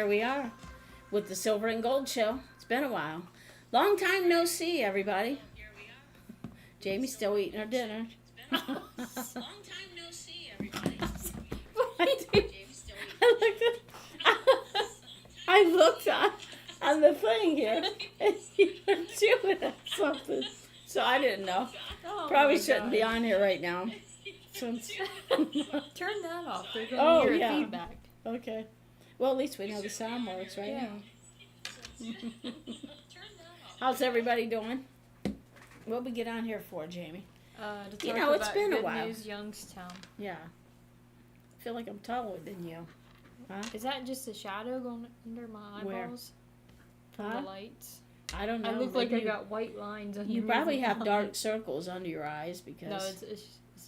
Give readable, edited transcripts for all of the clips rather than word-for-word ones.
here we are with the Silver and Gold Show. It's been a while. Long time no see, everybody. Jamie's still eating her dinner. Long time no see, everybody. I looked on the thing here, and you were chewing at something. So I didn't know. Oh Probably shouldn't be on here right now. Turn that off. They're going to hear feedback. Okay. Well, at least we know the sound works, right? Yeah. How's everybody doing? What'd we get on here for, Jamie? To talk it's about been a Good while. News Youngstown. Yeah. I feel like I'm taller than you. Huh? Is that just a shadow going under my eyeballs? From the lights? I don't know. I look like I got white lines under. You probably have dark circles under your eyes because. No, it's a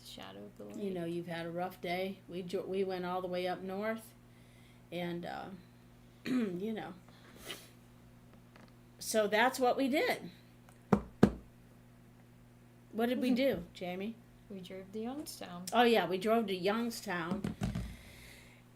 shadow of the light. You know, you've had a rough day. We went all the way up north, and you know. So that's what we did. What did we do, Jamie? We drove to Youngstown. Oh yeah, we drove to Youngstown,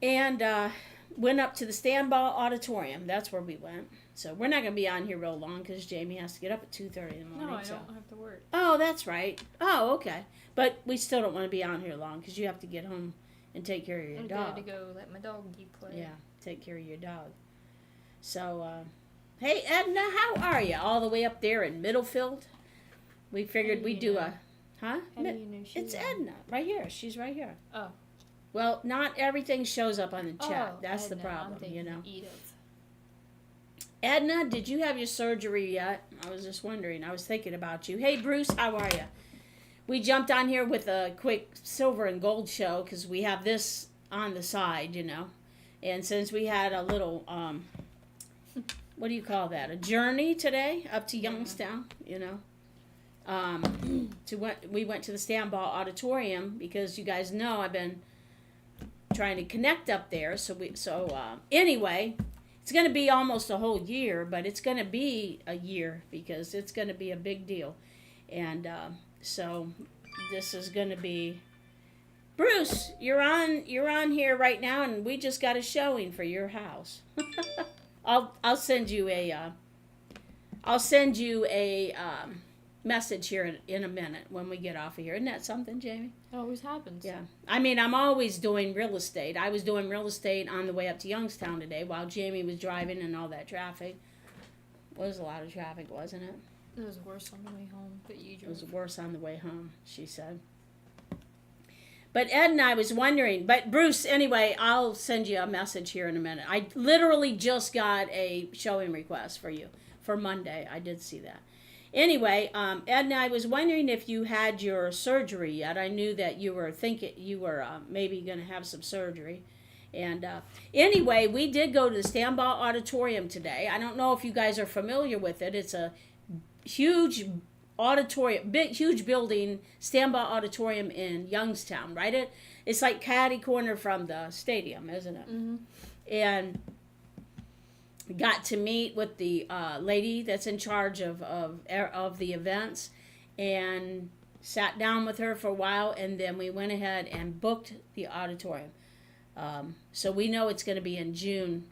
and went up to the Standball Auditorium. That's where we went. So we're not going to be on here real long because Jamie has to get up at 2:30 in the morning. No, I don't have to work. Oh, that's right. Oh, okay. But we still don't want to be on here long because you have to get home and take care of your dog. I got to go let my dog play. Yeah, take care of your dog. So, hey, Edna, how are you? All the way up there in Middlefield? We figured we'd do a... Huh? How do you know she's It's Edna, right here. She's right here. Oh. Well, not everything shows up on the chat. That's Edna, the problem, I'm you know. Edith. Edna, did you have your surgery yet? I was just wondering. I was thinking about you. Hey, Bruce, how are you? We jumped on here with a quick silver and gold show because we have this on the side, you know. And since we had a little, what do you call that? A journey today up to Youngstown, you know. We went to the Standball Auditorium because you guys know I've been trying to connect up there. Anyway, it's going to be almost a whole year, but it's going to be a year because it's going to be a big deal. And so this is going to be Bruce, you're on here right now, and we just got a showing for your house. I'll send you a message here in a minute when we get off of here. Isn't that something, Jamie? It always happens. Yeah. I mean, I'm always doing real estate. I was doing real estate on the way up to Youngstown today while Jamie was driving and all that traffic. It was a lot of traffic, wasn't it? It was worse on the way home, but you drove. It was worse on the way home, she said. But Ed and I was wondering, but Bruce, anyway, I'll send you a message here in a minute. I literally just got a showing request for you for Monday. I did see that. Anyway, Ed and I was wondering if you had your surgery yet. I knew that you were thinking you were maybe going to have some surgery. And anyway, we did go to the Standball Auditorium today. I don't know if you guys are familiar with it. It's a huge auditorium, huge building, Standball Auditorium in Youngstown, right? It's like catty corner from the stadium, isn't it? Mm-hmm. And got to meet with the lady that's in charge of the events, and sat down with her for a while, and then we went ahead and booked the auditorium. So we know it's going to be in June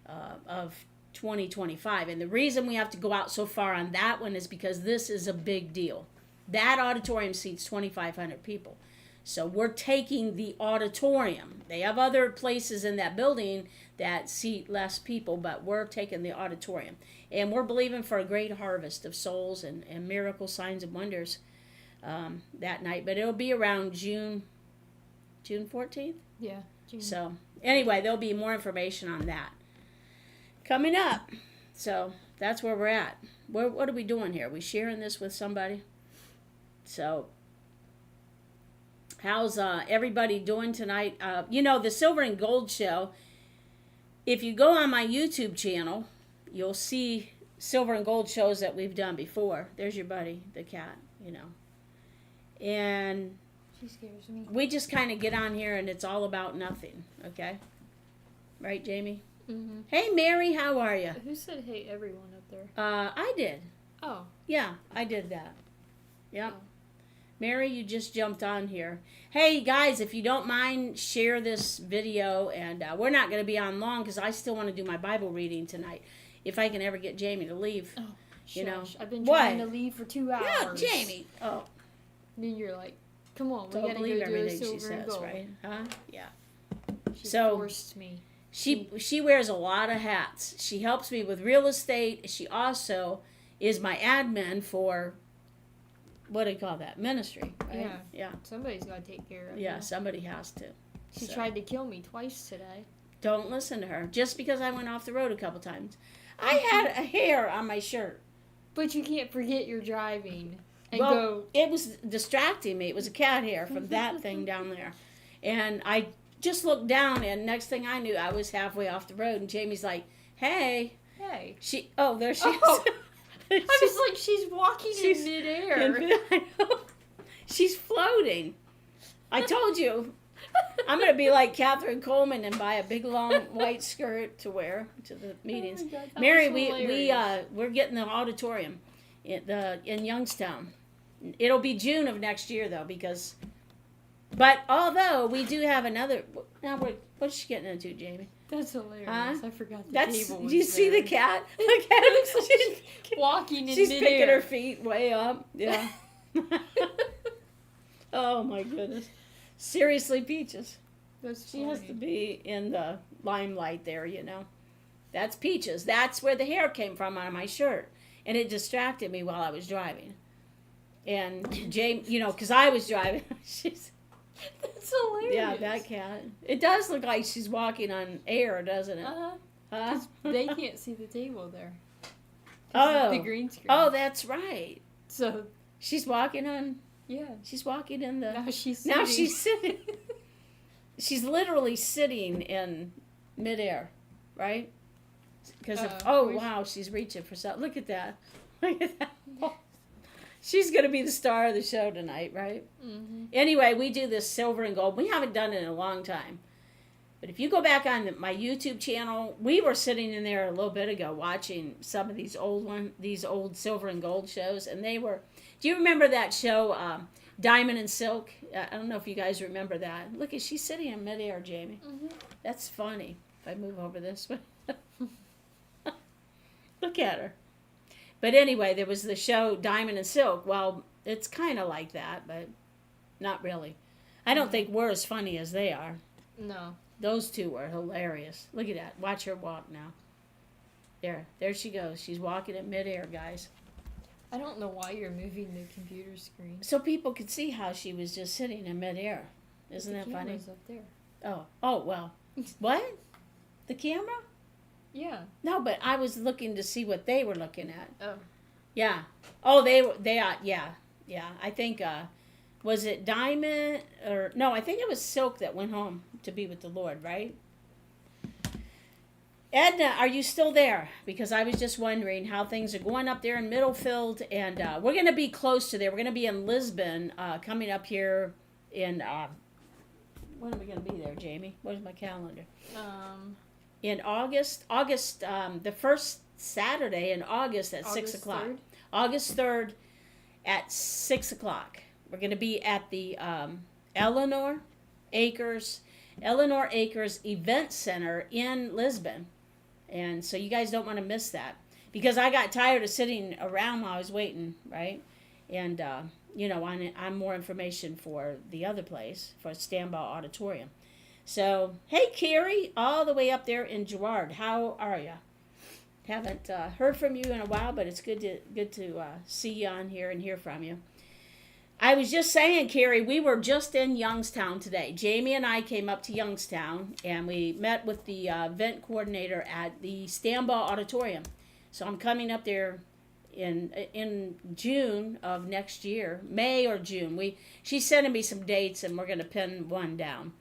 of 2025. And the reason we have to go out so far on that one is because this is a big deal. That auditorium seats 2,500 people. So we're taking the auditorium. They have other places in that building that seat less people, but we're taking the auditorium. And we're believing for a great harvest of souls and miracle signs and wonders that night. But it'll be around June 14th? Yeah, June. So anyway, there'll be more information on that coming up. So that's where we're at. What are we doing here? Are we sharing this with somebody? So how's everybody doing tonight? The Silver and Gold Show, if you go on my YouTube channel, you'll see Silver and Gold shows that we've done before. There's your buddy, the cat, And she scares me. We just kind of get on here and it's all about nothing, okay? Right, Jamie? Mm-hmm. Hey, Mary, how are you? Who said hey everyone up there? I did. Oh. Yeah, I did that. Yep. Mary, you just jumped on here. Hey, guys, if you don't mind, share this video. And we're not going to be on long because I still want to do my Bible reading tonight. If I can ever get Jamie to leave. Oh, you know. I've been trying to leave for 2 hours. Yeah, Jamie. Oh. And then you're like, come on, we Don't gotta go believe do a everything she silver and says, gold. right? Huh? Yeah. She So, forced me. She wears a lot of hats. She helps me with real estate. She also is my admin for, what do you call that? Ministry, right? Yeah. Somebody's got to take care of it. Yeah, somebody has to. She tried to kill me twice today. Don't listen to her. Just because I went off the road a couple times. I had a hair on my shirt. But you can't forget you're driving and Well, it was distracting me. It was a cat hair from that thing down there. And I just looked down, and next thing I knew, I was halfway off the road, and Jamie's like, hey. Hey. There she is. Oh. I was like, she's walking in midair. She's floating. I told you. I'm going to be like Catherine Coleman and buy a big long white skirt to wear to the meetings. Oh my God, Mary, we're getting the auditorium in Youngstown. It'll be June of next year though, but although we do have another. Now what's she getting into, Jamie? That's hilarious. Huh? I forgot the table was Do you see the cat? The cat looks like she's walking in She's midair. picking her feet way up. Yeah. Oh my goodness. Seriously, Peaches. She has to be in the limelight there, you know. That's Peaches. That's where the hair came from on my shirt. And it distracted me while I was driving. And James, because I was driving. That's hilarious. Yeah, that cat. It does look like she's walking on air, doesn't it? Huh? They can't see the table there. Oh. The green screen. Oh, that's right. So she's walking on. Yeah. She's walking in the. Now she's sitting. She's literally sitting in midair, right? Because wow, she's reaching for something. Look at that. Look at that. Oh. She's going to be the star of the show tonight, right? Mm-hmm. Anyway, we do this silver and gold. We haven't done it in a long time. But if you go back on my YouTube channel, we were sitting in there a little bit ago watching some of these old silver and gold shows, and they were. Do you remember that show, Diamond and Silk? I don't know if you guys remember that. Look, she's sitting in midair, Jamie. Mm-hmm. That's funny. If I move over this way, look at her. But anyway, there was the show Diamond and Silk. Well, it's kind of like that, but not really. I don't think we're as funny as they are. No. Those two were hilarious. Look at that. Watch her walk now. There she goes. She's walking in midair, guys. I don't know why you're moving the computer screen. So people could see how she was just sitting in midair. Isn't that funny? The camera's up there. Oh, well. What? The camera? Yeah. No, but I was looking to see what they were looking at. Oh. Yeah. Oh, they are. Yeah. I think, was it Diamond or, no, I think it was Silk that went home to be with the Lord, right? Edna, are you still there? Because I was just wondering how things are going up there in Middlefield, and we're going to be close to there. We're going to be in Lisbon coming up here in, when are we going to be there, Jamie? Where's my calendar? In August, the first Saturday in August at 6 o'clock. 3rd? August 3rd at 6 o'clock. We're going to be at the Eleanor Acres Event Center in Lisbon. And so you guys don't want to miss that. Because I got tired of sitting around while I was waiting, right? And, I'm more information for the other place, for Standby Auditorium. So, hey, Carrie, all the way up there in Girard. How are you? Haven't heard from you in a while, but it's good to see you on here and hear from you. I was just saying, Carrie, we were just in Youngstown today. Jamie and I came up to Youngstown, and we met with the event coordinator at the Standby Auditorium. So I'm coming up there in June of next year, May or June. She's sending me some dates, and we're going to pin one down.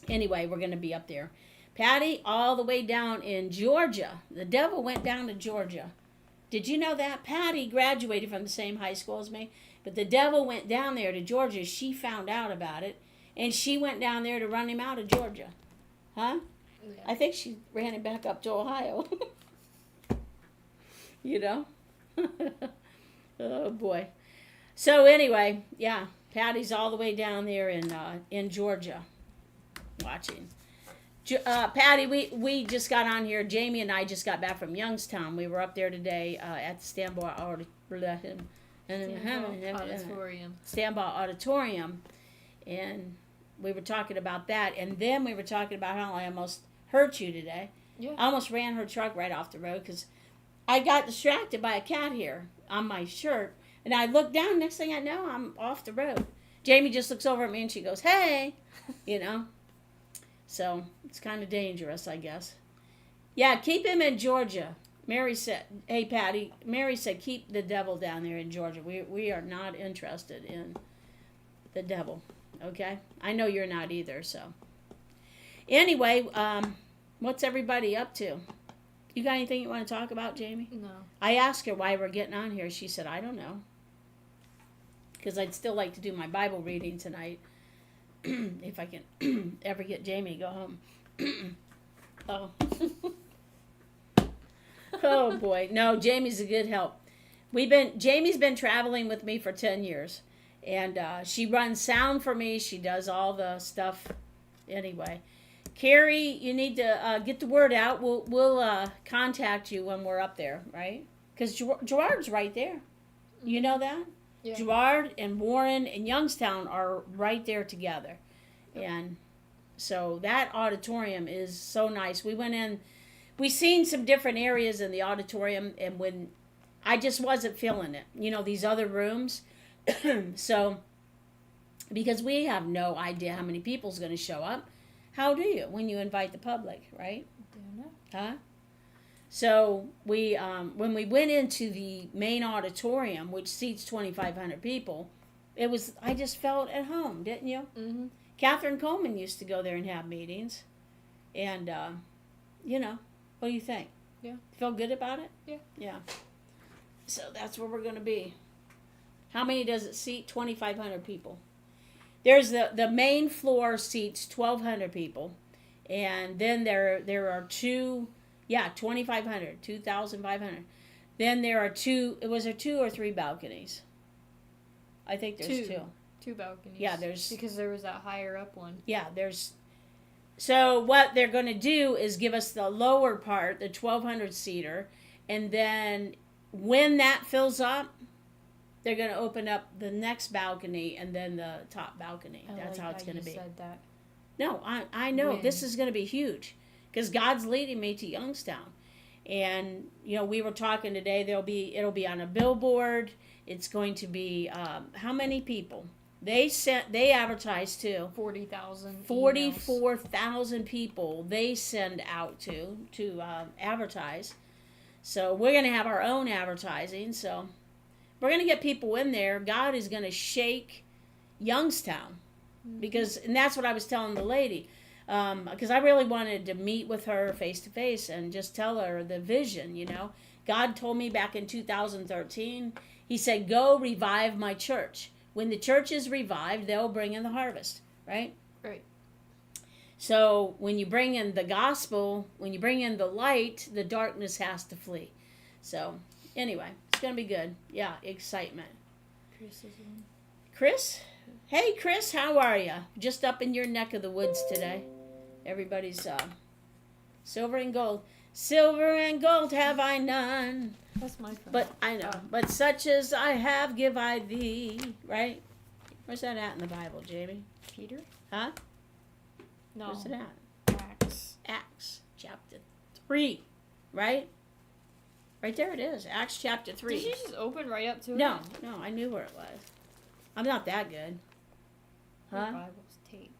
Anyway, we're going to be up there. Patty, all the way down in Georgia. The devil went down to Georgia. Did you know that? Patty graduated from the same high school as me, but the devil went down there to Georgia. She found out about it, and she went down there to run him out of Georgia. Huh? Yeah. I think she ran him back up to Ohio. You know? Oh, boy. So anyway, yeah, Patty's all the way down there in Georgia, watching. Patty, we just got on here. Jamie and I just got back from Youngstown. We were up there today at the Stanbaugh Auditorium, and we were talking about that. And then we were talking about how I almost hurt you today. Yeah. I almost ran her truck right off the road because I got distracted by a cat hair on my shirt. And I looked down, next thing I know, I'm off the road. Jamie just looks over at me and she goes, hey, you know. So it's kind of dangerous, I guess. Yeah, keep him in Georgia. Mary said, hey, Patty, Mary said, keep the devil down there in Georgia. We are not interested in the devil, okay? I know you're not either, so. Anyway, what's everybody up to? You got anything you want to talk about, Jamie? No. I asked her why we're getting on here. She said, I don't know. Because I'd still like to do my Bible reading tonight. If I can ever get Jamie to go home. Oh. Oh, boy. No, Jamie's a good help. Jamie's been traveling with me for 10 years. And she runs sound for me. She does all the stuff. Anyway. Carrie, you need to get the word out. We'll contact you when we're up there, right? Because Gerard's right there. You know that? Yeah. Gerard and Warren and Youngstown are right there together. And so that auditorium is so nice. We went in, we seen some different areas in the auditorium, and when I just wasn't feeling it, you know, these other rooms. So, because we have no idea how many people's going to show up. How do you when you invite the public, right? Don't know. Huh? So we, when we went into the main auditorium, which seats 2,500 people, I just felt at home, didn't you? Mm-hmm. Catherine Coleman used to go there and have meetings, and you know, what do you think? Yeah. Feel good about it? Yeah. Yeah. So that's where we're going to be. How many does it seat? 2,500 people. There's the main floor seats 1,200 people, and then there are two. Yeah, 2,500, 2,500. Then there are two. Was there 2 or 3 balconies? I think there's 2. 2 balconies. Yeah, there's because there was that higher up one. Yeah, there's. So what they're going to do is give us the lower part, the 1,200 seater, and then when that fills up, they're going to open up the next balcony and then the top balcony. That's how it's going to be. Said that. No, I know this is going to be huge. Because God's leading me to Youngstown. And, you know, we were talking today, it'll be on a billboard. It's going to be, how many people? They advertise to 40,000. 44,000 people they send out to advertise. So we're going to have our own advertising. So we're going to get people in there. God is going to shake Youngstown. Mm-hmm. And that's what I was telling the lady. Because I really wanted to meet with her face to face and just tell her the vision, you know. God told me back in 2013, he said, go revive my church. When the church is revived, they'll bring in the harvest, right? Right. So when you bring in the gospel, when you bring in the light, the darkness has to flee. So anyway, it's going to be good. Yeah, excitement. Chris? Hey, Chris, how are you? Just up in your neck of the woods today. Everybody's silver and gold. Silver and gold have I none. That's my phone. But I know. But such as I have give I thee. Right? Where's that at in the Bible, Jamie? Peter? Huh? No. Where's it at? Acts chapter 3. Right? Right there it is. Acts chapter 3. Did you just open right up to it? No, I knew where it was. I'm not that good. Huh? Your Bible's taped.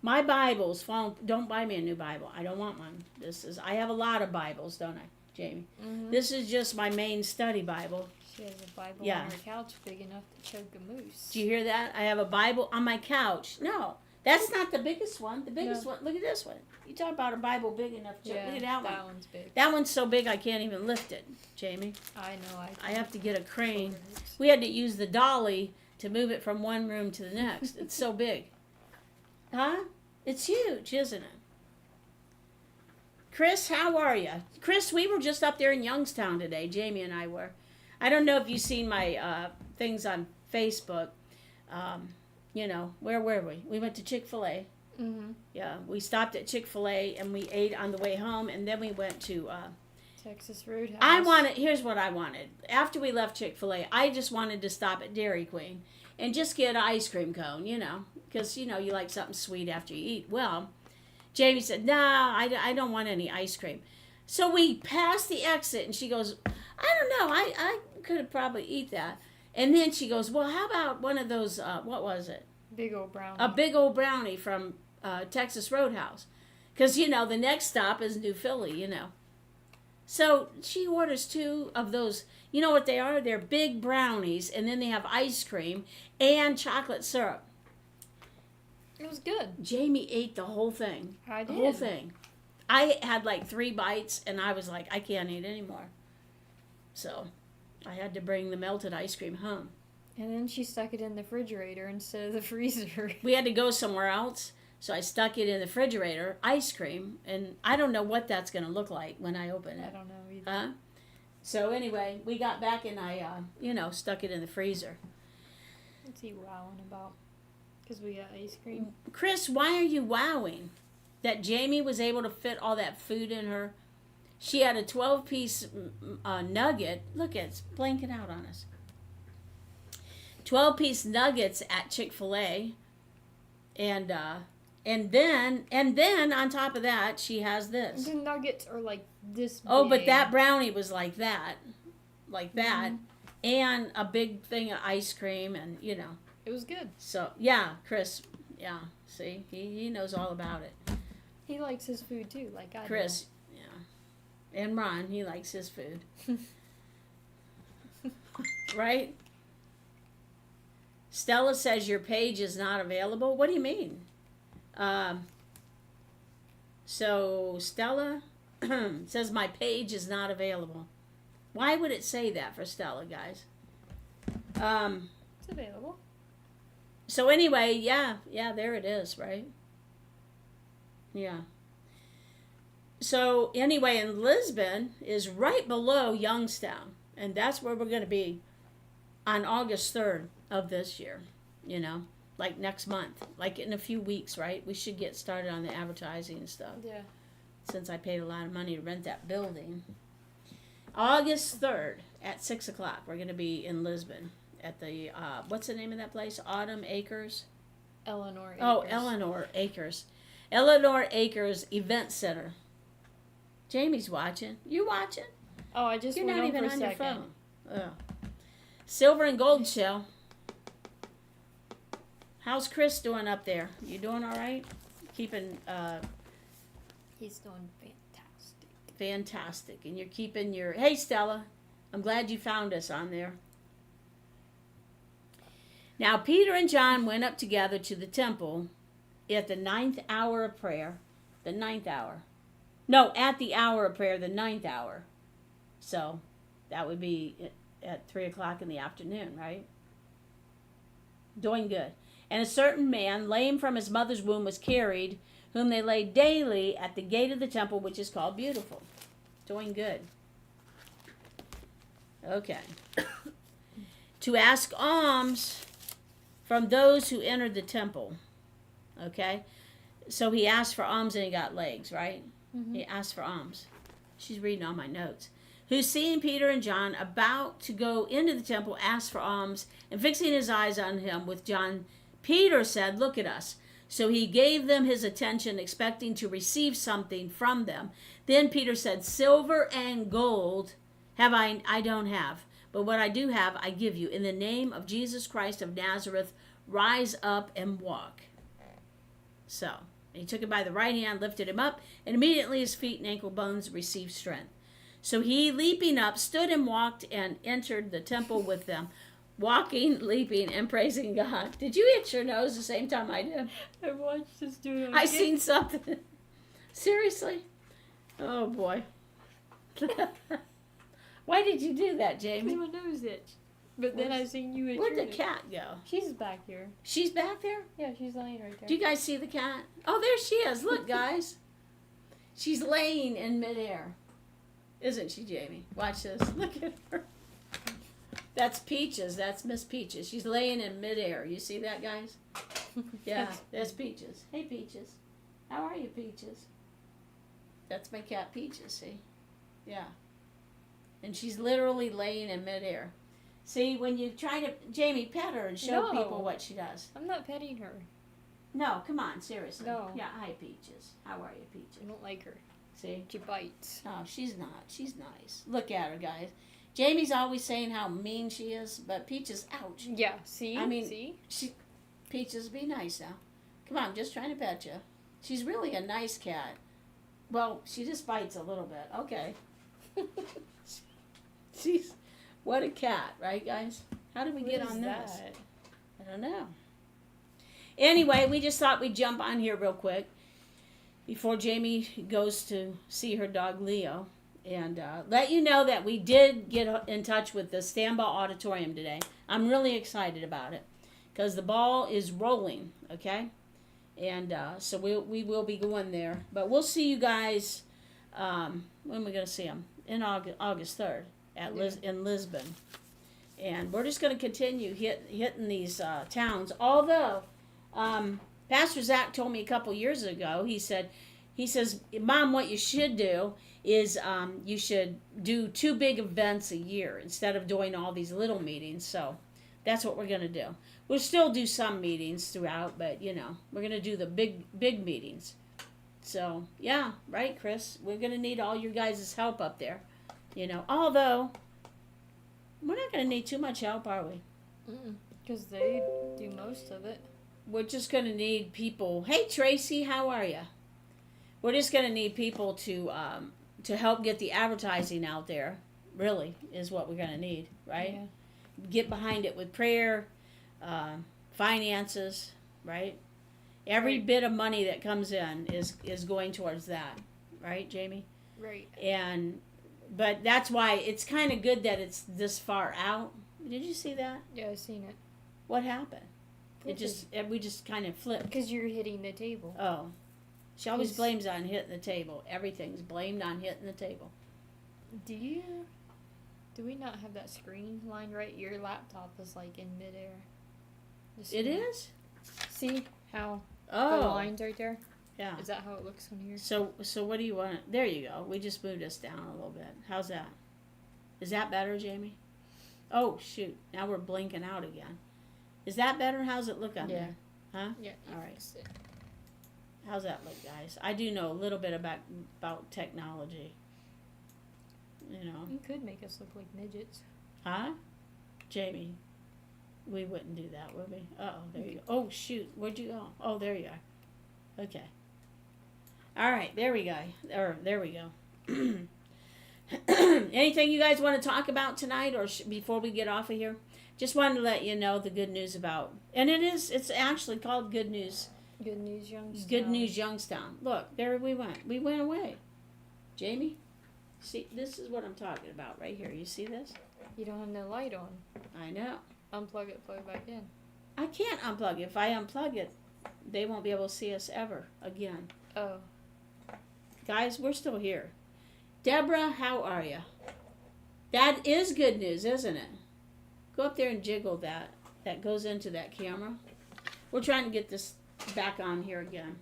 My Bible's fallen. Don't buy me a new Bible. I don't want one. I have a lot of Bibles, don't I, Jamie? Mm-hmm. This is just my main study Bible. She has a Bible Yeah. on her couch big enough to choke a moose. Do you hear that? I have a Bible on my couch. No, that's not the biggest one. The biggest one. Look at this one. You talk about a Bible big enough to Yeah, look at that one. that one's big. That one's so big I can't even lift it, Jamie. I know. I have to get a crane. We had to use the dolly to move it from one room to the next. It's so big. Huh? It's huge, isn't it? Chris, how are you? Chris, we were just up there in Youngstown today. Jamie and I were. I don't know if you've seen my things on Facebook. You know, where were we? We went to Chick-fil-A. Mm-hmm. Yeah, we stopped at Chick-fil-A and we ate on the way home, and then we went to Texas Roadhouse. here's what I wanted. After we left Chick-fil-A, I just wanted to stop at Dairy Queen and just get an ice cream cone, you know, because, you know, you like something sweet after you eat. Well, Jamie said, no, I don't want any ice cream. So we passed the exit, and she goes, I don't know, I could have probably eat that. And then she goes, well, how about one of those, what was it? Big old brownie. A big old brownie from Texas Roadhouse. Because, you know, the next stop is New Philly, you know. So she orders 2 of those. You know what they are? They're big brownies, and then they have ice cream and chocolate syrup. It was good. Jamie ate the whole thing. I did. The whole thing. I had like 3 bites, and I was like, I can't eat anymore. So I had to bring the melted ice cream home. And then she stuck it in the refrigerator instead of the freezer. We had to go somewhere else, so I stuck it in the refrigerator, ice cream, and I don't know what that's going to look like when I open it. I don't know either. So anyway, we got back and I, stuck it in the freezer. What's he wowing about? Because we got ice cream. Chris, why are you wowing? That Jamie was able to fit all that food in her? She had a 12-piece nugget. Look, it's blanking out on us. 12-piece nuggets at Chick-fil-A. And then on top of that, she has this. The nuggets are like this big. Oh, but that brownie was like that. Like that. Mm-hmm. And a big thing of ice cream and, you know. It was good. So, yeah, Chris, yeah, see, he knows all about it. He likes his food too, like I Chris, yeah. And Ron, he likes his food. Right? Stella says your page is not available. What do you mean? So Stella says my page is not available. Why would it say that for Stella, guys? It's available. So anyway, yeah, there it is, right? Yeah. So anyway, and Lisbon is right below Youngstown, and that's where we're going to be on August 3rd of this year, you know, like next month, like in a few weeks, right? We should get started on the advertising and stuff. Yeah. Since I paid a lot of money to rent that building. August 3rd at 6 o'clock, we're going to be in Lisbon at the, what's the name of that place? Autumn Acres? Eleanor Acres. Oh, Eleanor Acres. Eleanor Acres Event Center. Jamie's watching. You watching? Oh, I just You're went not on even for on a your second. phone. Oh. Silver and gold shell. How's Chris doing up there? You doing all right? Keeping, He's doing fantastic. fantastic. And you're keeping your... Hey, Stella. I'm glad you found us on there. Now, Peter and John went up together to the temple at the 9th hour of prayer. The 9th hour. No, at the hour of prayer, the 9th hour. So, that would be at 3 o'clock in the afternoon, right? Doing good. And a certain man, lame from his mother's womb, was carried, whom they laid daily at the gate of the temple, which is called Beautiful. Doing good. Okay. To ask alms from those who entered the temple. Okay? So he asked for alms and he got legs, right? Mm-hmm. He asked for alms. She's reading all my notes. Who, seeing Peter and John about to go into the temple, asked for alms, and fixing his eyes on him with John, Peter said, look at us. So he gave them his attention, expecting to receive something from them. Then Peter said, silver and gold have I don't have, but what I do have I give you. In the name of Jesus Christ of Nazareth, rise up and walk. So he took him by the right hand, lifted him up, and immediately his feet and ankle bones received strength. So he, leaping up, stood and walked and entered the temple with them, walking, leaping, and praising God. Did you itch your nose the same time I did? I watched this dude. I seen something. Seriously? Oh, boy. Why did you do that, Jamie? My nose itched. But then I seen you itch. Where'd the cat go? She's back here. She's back there? Yeah, she's laying right there. Do you guys see the cat? Oh, there she is. Look, guys. She's laying in midair. Isn't she, Jamie? Watch this. Look at her. That's Peaches. That's Miss Peaches. She's laying in midair. You see that, guys? Yeah, that's Peaches. Hey, Peaches. How are you, Peaches? That's my cat, Peaches, see? Yeah. And she's literally laying in midair. See, when you try to, Jamie, pet her and show people what she does. I'm not petting her. No, come on, seriously. No. Yeah, hi, Peaches. How are you, Peaches? I don't like her. See? She bites. No, she's not. She's nice. Look at her, guys. Jamie's always saying how mean she is, but Peaches, ouch. Yeah, see? I mean, see? Peaches, be nice now. Come on, I'm just trying to pet you. She's really a nice cat. Well, she just bites a little bit. Okay. She's, what a cat, right, guys? How did we get on this? That? I don't know. Anyway, we just thought we'd jump on here real quick before Jamie goes to see her dog Leo, and let you know that we did get in touch with the Stambaugh Auditorium today. I'm really excited about it because the ball is rolling, okay? And so we will be going there. But we'll see you guys, when are we going to see them? In August 3rd in Lisbon. And we're just going to continue hitting these towns. Although, Pastor Zach told me a couple years ago, he says, Mom, what you should do is you should do 2 big events a year instead of doing all these little meetings. So that's what we're going to do. We'll still do some meetings throughout, but, we're going to do the big meetings. So, yeah, right, Chris? We're going to need all your guys' help up there. Although, we're not going to need too much help, are we? Because they do most of it. We're just going to need people. Hey, Tracy, how are you? We're just going to need people to help get the advertising out there, really, is what we're going to need, right? Yeah. Get behind it with prayer, finances, right? Every bit of money that comes in is going towards that, right, Jamie? Right. But that's why it's kind of good that it's this far out. Did you see that? Yeah, I seen it. What happened? We just kind of flipped. Because you're hitting the table. Oh. She always blames on hitting the table. Everything's blamed on hitting the table. Do we not have that screen line right? Your laptop is like in midair. It is? See how the line's right there? Yeah. Is that how it looks on here? So what do you want? There you go. We just moved us down a little bit. How's that? Is that better, Jamie? Oh, shoot. Now we're blinking out again. Is that better? How's it look on there? Huh? Yeah. All right. How's that look, guys? I do know a little bit about technology. You could make us look like midgets. Huh? Jamie, we wouldn't do that, would we? Uh-oh, there you go. Oh, shoot. Where'd you go? Oh, there you are. Okay. All right, there we go. There we go. Anything you guys want to talk about tonight or before we get off of here? Just wanted to let you know the good news about, and it's actually called Good News. Good News Youngstown. Good News Youngstown. Look, there we went. We went away. Jamie, see, this is what I'm talking about right here. You see this? You don't have no light on. I know. Unplug it, plug it back in. I can't unplug it. If I unplug it, they won't be able to see us ever again. Oh. Guys, we're still here. Deborah, how are you? That is good news, isn't it? Go up there and jiggle that. That goes into that camera. We're trying to get this back on here again.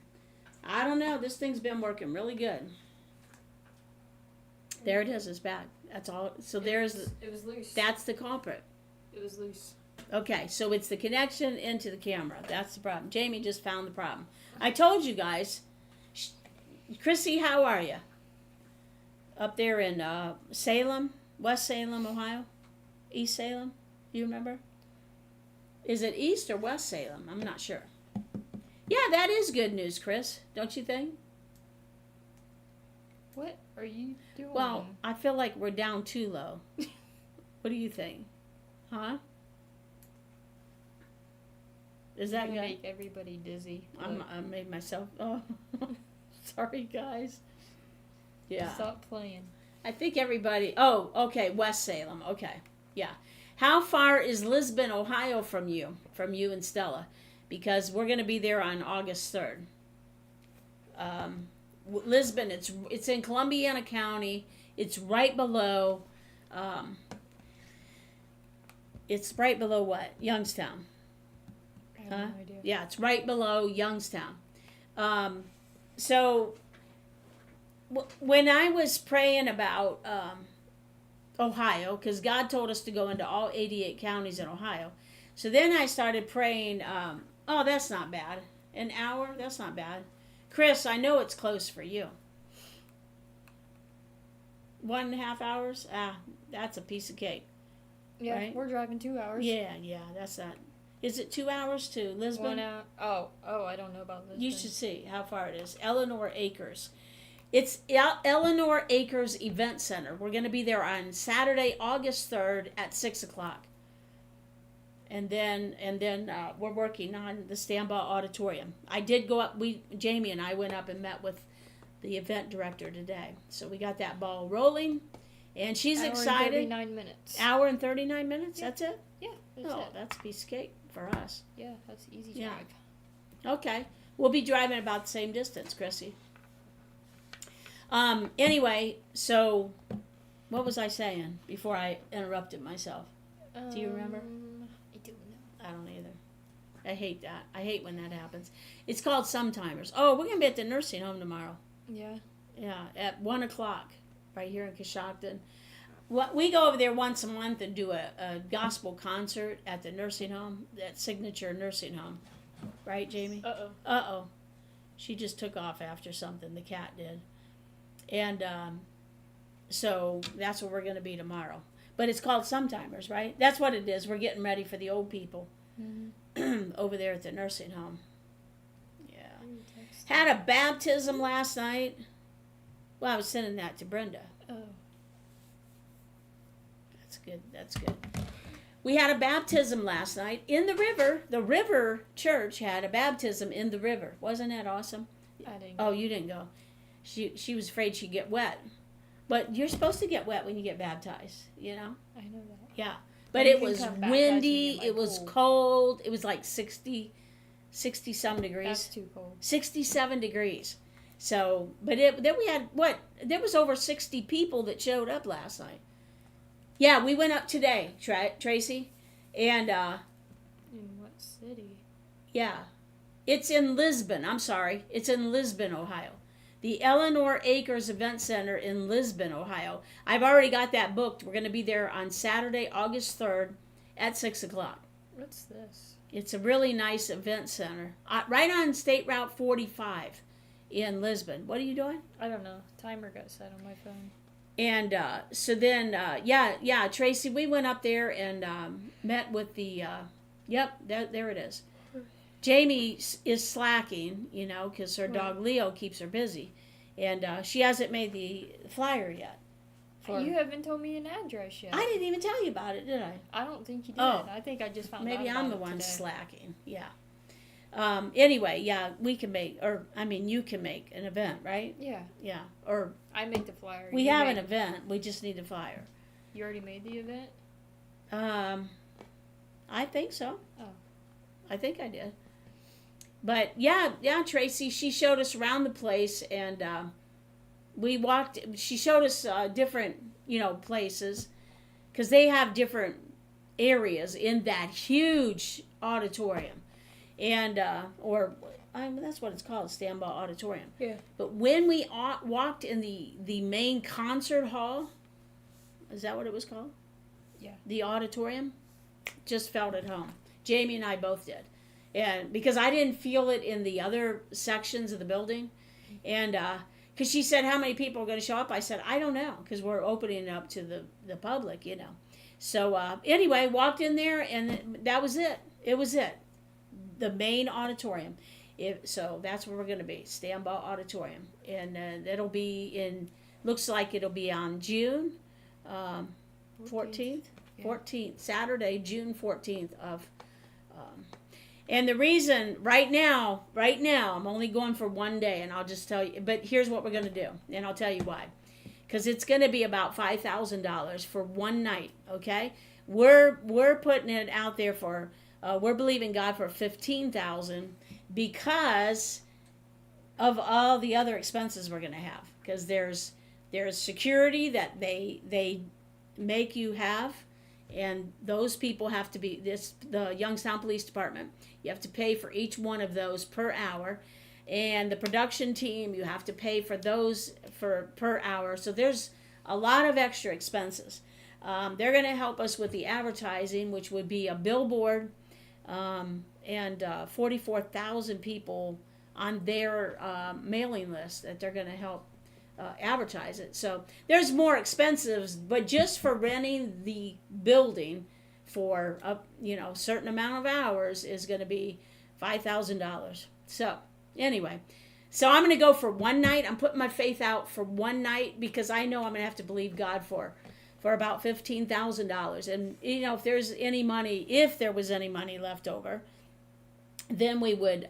I don't know. This thing's been working really good. There it is. It's back. That's all. So It was loose. That's the culprit. It was loose. Okay, so it's the connection into the camera. That's the problem. Jamie just found the problem. I told you guys. Chrissy, how are you? Up there in Salem, West Salem, Ohio? East Salem? Do you remember? Is it East or West Salem? I'm not sure. Yeah, that is good news, Chris. Don't you think? What are you doing? Well, I feel like we're down too low. What do you think? Huh? Is that gonna good? make everybody dizzy? I made myself. Oh, sorry, guys. Yeah. Stop playing. I think everybody. Oh, okay. West Salem. Okay. Yeah. How far is Lisbon, Ohio, from you and Stella? Because we're going to be there on August 3rd. Lisbon. It's in Columbiana County. It's right below. It's right below what? Youngstown. I have no idea. Yeah, it's right below Youngstown. So when I was praying about Ohio, because God told us to go into all 88 counties in Ohio. So then I started praying, oh, that's not bad. An hour? That's not bad. Chris, I know it's close for you. 1.5 hours? That's a piece of cake. Yeah, Right? we're driving 2 hours. Yeah, that's not. Is it 2 hours to Lisbon? 1 hour. Oh, I don't know about Lisbon. You should see how far it is. Eleanor Acres. It's Eleanor Acres Event Center. We're going to be there on Saturday, August 3rd at 6 o'clock. And then we're working on the Standby Auditorium. I did go up. Jamie and I went up and met with the event director today. So we got that ball rolling, and she's excited. 39 minutes. Hour and 39 minutes. Yeah. That's it. Yeah, that's it. That's a piece of cake for us. Yeah, that's an easy Yeah. drive. Okay, we'll be driving about the same distance, Chrissy. Anyway, so what was I saying before I interrupted myself? Do you remember? I don't know. I don't either. I hate that. I hate when that happens. It's called Sometimers. Oh, we're gonna be at the nursing home tomorrow. Yeah. Yeah, at 1 o'clock, right here in Coshocton. We go over there once a month and do a gospel concert at the nursing home, that signature nursing home. Right, Jamie? Uh-oh. She just took off after something, the cat did. And so that's where we're going to be tomorrow. But it's called Sometimers, right? That's what it is. We're getting ready for the old people over there at the nursing home. Yeah. Had a baptism last night. Well, I was sending that to Brenda. Oh. That's good. We had a baptism last night in the river. The river church had a baptism in the river. Wasn't that awesome? I didn't go. Oh, you didn't go. She was afraid she'd get wet. But you're supposed to get wet when you get baptized, you know? I know that. Yeah. But it was windy, it was cold. It was like 60 some degrees. That's too cold. 67 degrees. So, but then we had, there was over 60 people that showed up last night. Yeah, we went up today, Tracy, and In what city? yeah, it's in Lisbon. I'm sorry, it's in Lisbon, Ohio. The Eleanor Acres Event Center in Lisbon, Ohio. I've already got that booked. We're going to be there on Saturday, August 3rd at 6 o'clock. What's this? It's a really nice event center, right on State Route 45 in Lisbon. What are you doing? I don't know. Timer got set on my phone. And so then, Tracy, we went up there and met with the, there it is. Jamie is slacking, because her dog Leo keeps her busy. And she hasn't made the flyer yet. You haven't told me an address yet. I didn't even tell you about it, did I? I don't think you did. Oh. I think I just found out Maybe about I'm the it one today. slacking, yeah. Anyway, we can make, you can make an event, right? Yeah. Yeah, or I make the flyer. we have an event, we just need a flyer. You already made the event? I think so. Oh. I think I did. But yeah, Tracy, she showed us around the place, and we walked, she showed us different, places, because they have different areas in that huge auditorium. And, that's what it's called, Standby Auditorium. Yeah. But when we walked in the main concert hall, is that what it was called? Yeah. The auditorium, just felt at home. Jamie and I both did. And because I didn't feel it in the other sections of the building. And because she said, how many people are going to show up? I said, I don't know, because we're opening it up to the public, So anyway, walked in there, and that was it. It was it. The main auditorium. So that's where we're going to be, Standby Auditorium. And that'll be looks like it'll be on June 14th. Yeah. 14th, Saturday, June 14th and the reason, right now, I'm only going for one day, and I'll just tell you, but here's what we're going to do, and I'll tell you why. Because it's going to be about $5,000 for one night, okay? We're putting it out there for, we're believing God for $15,000 because of all the other expenses we're going to have. Because there's security that they make you have, And those people have to be the Youngstown Police Department. You have to pay for each one of those per hour. And the production team, you have to pay for those for per hour. So there's a lot of extra expenses. They're going to help us with the advertising, which would be a billboard and 44,000 people on their mailing list that they're going to help advertise it. So there's more expenses, but just for renting the building for a certain amount of hours is going to be $5,000. So anyway, so I'm going to go for one night. I'm putting my faith out for one night because I know I'm going to have to believe God for about $15,000. And if there was any money left over, then we would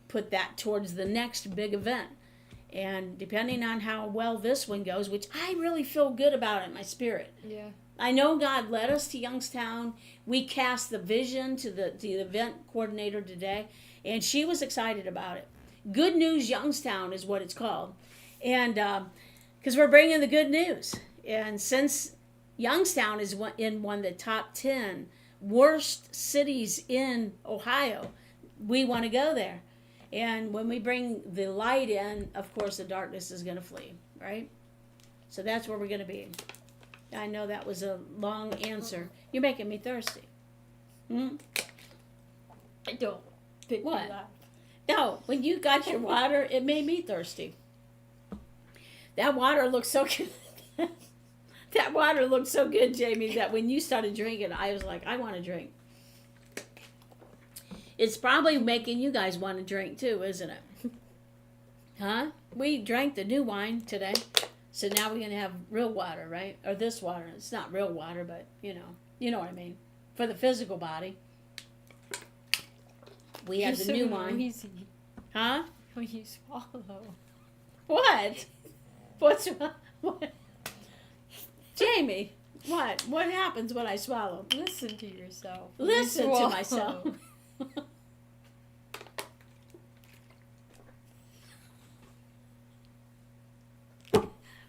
put that towards the next big event. And depending on how well this one goes, which I really feel good about in my spirit. Yeah. I know God led us to Youngstown. We cast the vision to the event coordinator today, and she was excited about it. Good News Youngstown is what it's called. And because we're bringing the good news. And since Youngstown is in one of the top 10 worst cities in Ohio, we want to go there. And when we bring the light in, of course, the darkness is going to flee, right? So that's where we're going to be. I know that was a long answer. You're making me thirsty. I don't. What? No, when you got your water, it made me thirsty. That water looked so good. That water looked so good, Jamie, that when you started drinking, I was like, I want to drink. It's probably making you guys want to drink too, isn't it? Huh? We drank the new wine today. So now we're going to have real water, right? Or this water. It's not real water, but you know what I mean. For the physical body. We had the new wine. Noisy. Huh? When you swallow. What? What's wrong? What? Jamie, what? What happens when I swallow? Listen to yourself. Listen to myself.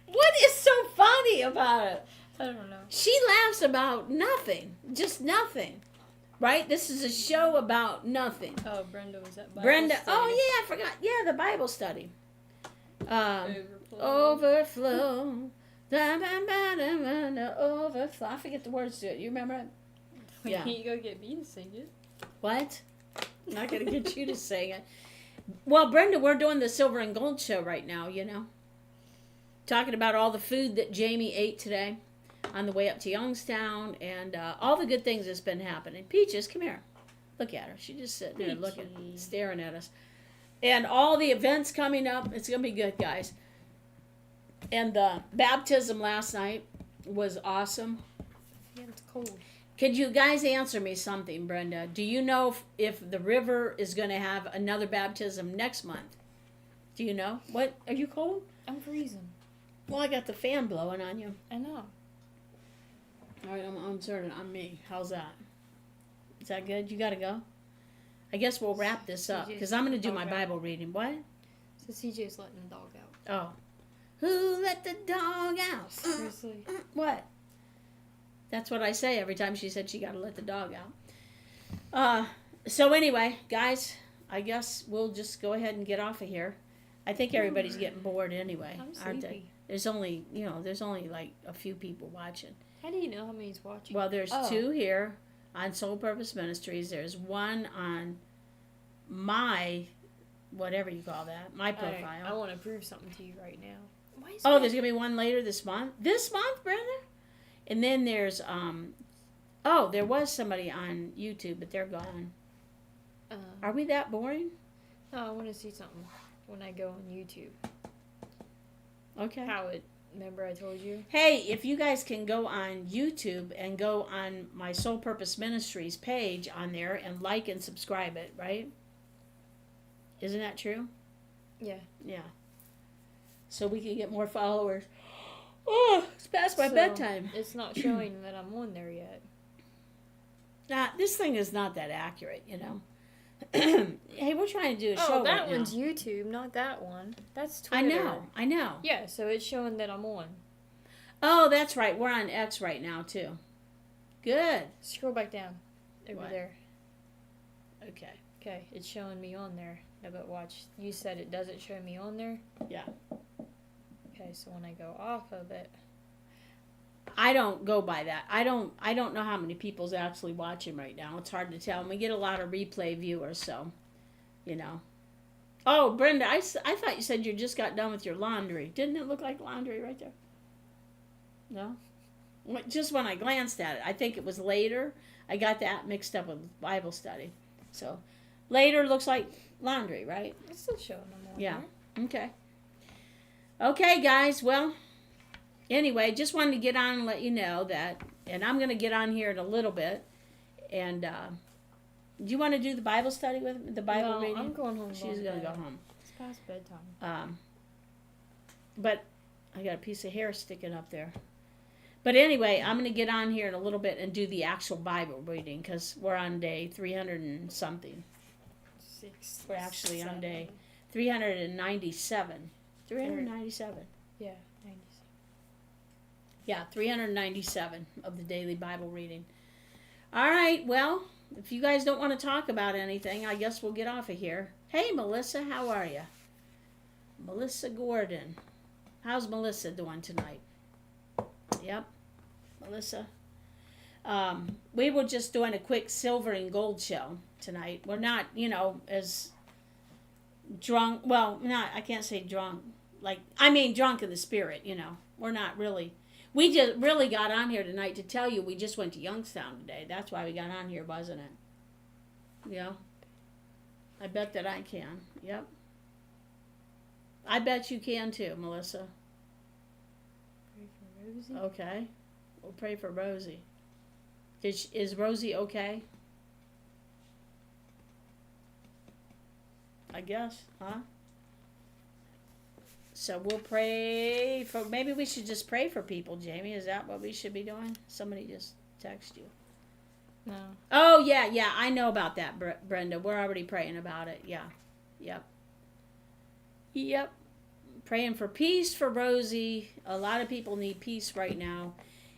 What is so funny about it? I don't know. She laughs about nothing. Just nothing. Right? This is a show about nothing. Oh, Brenda was at Bible Brenda. study. Oh, yeah, I forgot. Yeah, the Bible study. Overflow. Overflow. Overflow. I forget the words to it. You remember it? Yeah. You go get me to sing it. What? I'm not going to get you to sing it. Well, Brenda, we're doing the Silver and Gold show right now, Talking about all the food that Jamie ate today on the way up to Youngstown and all the good things that's been happening. Peaches, come here. Look at her. She's just sitting there looking, staring at us. And all the events coming up. It's going to be good, guys. And the baptism last night was awesome. Yeah, it's cold. Could you guys answer me something, Brenda? Do you know if the river is going to have another baptism next month? Do you know? What? Are you cold? I'm freezing. Well, I got the fan blowing on you. I know. All right, I'm uncertain on me. How's that? Is that good? You got to go? I guess we'll wrap this up because I'm going to do my Bible reading. What? So CJ's letting the dog out. Oh. Who let the dog out? Seriously? What? That's what I say every time she said she got to let the dog out. So anyway, guys, I guess we'll just go ahead and get off of here. I think everybody's getting bored anyway, aren't they? There's only like a few people watching. How do you know how many's watching? Well, there's 2 here on Soul Purpose Ministries. There's 1 on my, whatever you call that, my profile. Right, I want to prove something to you right now. There's going to be 1 later this month. This month, Brenda? And then there's, there was somebody on YouTube, but they're gone. Are we that boring? No, I want to see something when I go on YouTube. Okay. Remember I told you? Hey, if you guys can go on YouTube and go on my Soul Purpose Ministries page on there and like and subscribe it, right? Isn't that true? Yeah. Yeah. So we can get more followers. Oh, it's past my bedtime. It's not showing that I'm on there yet. This thing is not that accurate, Hey, we're trying to do a show that right one's now. YouTube, not that one. That's Twitter. I know. Yeah, so it's showing that I'm on. Oh, that's right. We're on X right now, too. Good. Scroll back down. Over What? there. Okay. Okay, it's showing me on there. No, but watch. You said it doesn't show me on there? Yeah. Okay, so when I go off of it. I don't go by that. I don't know how many people's actually watching right now. It's hard to tell. And we get a lot of replay viewers, so, you know. Oh, Brenda, I thought you said you just got done with your laundry. Didn't it look like laundry right there? No? Just when I glanced at it. I think it was later. I got that mixed up with Bible study. So, later looks like laundry, right? It's still showing them on Yeah. there. Okay. Okay, guys. Well, anyway, just wanted to get on and let you know that, and I'm going to get on here in a little bit. And do you want to do the Bible study with me? The Bible No, reading? I'm going home. She's going to go home. It's past bedtime. But I got a piece of hair sticking up there. But anyway, I'm going to get on here in a little bit and do the actual Bible reading because we're on day 300 and something. 6. We're actually on day 397. 397. Yeah, 97. Yeah, 397 of the daily Bible reading. All right, well, if you guys don't want to talk about anything, I guess we'll get off of here. Hey, Melissa, how are you? Melissa Gordon. How's Melissa doing tonight? Yep, Melissa. We were just doing a quick silver and gold show tonight. We're not, as drunk. Well, I can't say drunk. Drunk in the spirit, We're not really. We just really got on here tonight to tell you we just went to Youngstown today. That's why we got on here, wasn't it? Yeah. I bet that I can. Yep. I bet you can too, Melissa. Pray for Rosie. Okay. We'll pray for Rosie. Is Rosie okay? I guess, huh? So we'll pray for, maybe we should just pray for people, Jamie. Is that what we should be doing? Somebody just text you. No. Oh, yeah, I know about that, Brenda. We're already praying about it. Yeah. Yep. Praying for peace for Rosie. A lot of people need peace right now.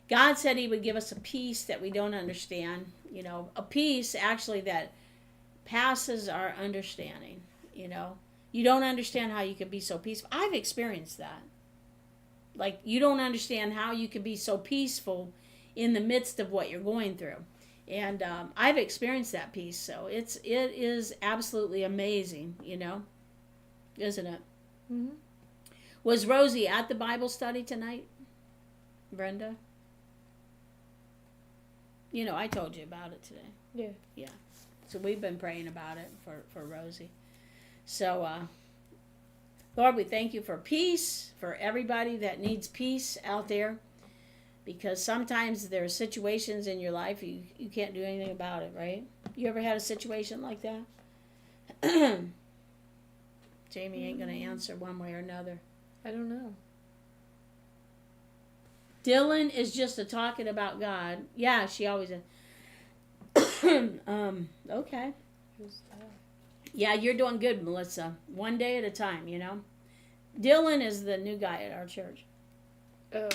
God said he would give us a peace that we don't understand. A peace actually that passes our understanding, You don't understand how you can be so peaceful. I've experienced that. Like, you don't understand how you can be so peaceful in the midst of what you're going through. And I've experienced that peace. So it is absolutely amazing, Isn't it? Mm-hmm. Was Rosie at the Bible study tonight, Brenda? I told you about it today. Yeah. So we've been praying about it for Rosie. So, Lord, we thank you for peace, for everybody that needs peace out there. Because sometimes there are situations in your life you can't do anything about it, right? You ever had a situation like that? Jamie ain't going to answer one way or another. I don't know. Dylan is just talking about God. Yeah, she always is. Okay. Who's that? Yeah, you're doing good, Melissa. One day at a time, Dylan is the new guy at our church. Oh.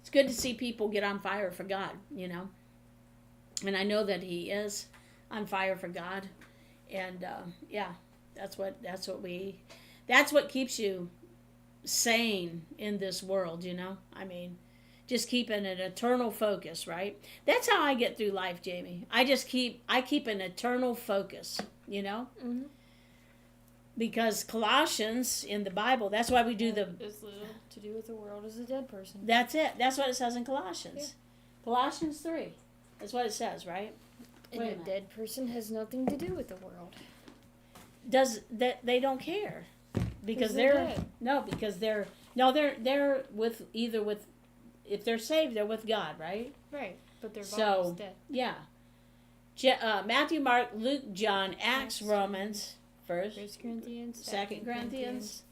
It's good to see people get on fire for God, And I know that he is on fire for God. And that's what keeps you sane in this world, just keeping an eternal focus, right? That's how I get through life, Jamie. I keep an eternal focus, Mm-hmm. Because Colossians in the Bible, that's why we do As little to do with the world as a dead person. That's it. That's what it says in Colossians. Yeah. Colossians 3. That's what it says, right? And a dead person has nothing to do with the world. They don't care. Because they're with if they're saved, they're with God, right? Right, but their body's dead. Yeah. Matthew, Mark, Luke, John, Acts, Romans, 1 Corinthians, 2 Corinthians.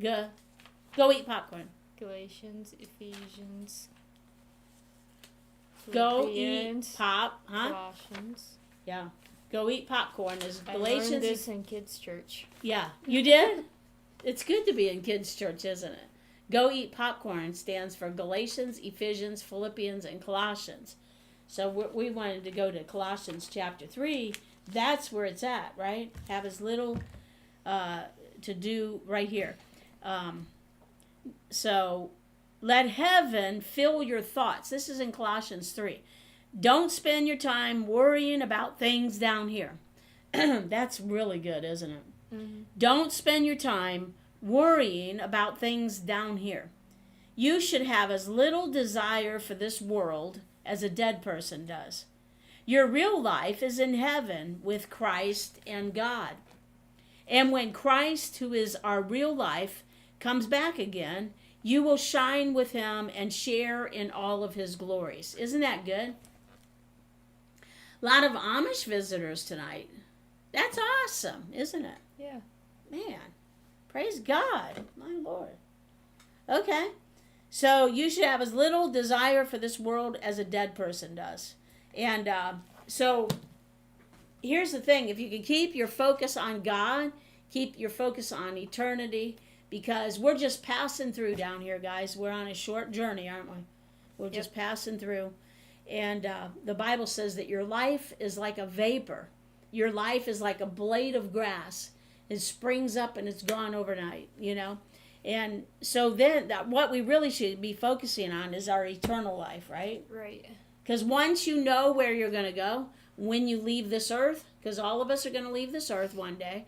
Go eat popcorn. Galatians, Ephesians. Go eat Colossians. Yeah. Go eat popcorn is I Galatians. learned this in kids' church. Yeah, you did? It's good to be in kids' church, isn't it? Go Eat Popcorn stands for Galatians, Ephesians, Philippians, and Colossians. So we wanted to go to Colossians chapter 3. That's where it's at, right? Have as little to do right here. So let heaven fill your thoughts. This is in Colossians 3. Don't spend your time worrying about things down here. That's really good, isn't it? Mm-hmm. Don't spend your time worrying about things down here. You should have as little desire for this world as a dead person does. Your real life is in heaven with Christ and God. And when Christ, who is our real life, comes back again, you will shine with him and share in all of his glories. Isn't that good? A lot of Amish visitors tonight. That's awesome, isn't it? Yeah. Man, praise God, my Lord. Okay, so you should have as little desire for this world as a dead person does. And so here's the thing. If you can keep your focus on God, keep your focus on eternity, because we're just passing through down here, guys. We're on a short journey, aren't we? We're just passing through. And the Bible says that your life is like a vapor. Your life is like a blade of grass. It springs up and it's gone overnight, you know. And so then what we really should be focusing on is our eternal life, right? Right. Because once you know where you're going to go, when you leave this earth, because all of us are going to leave this earth one day,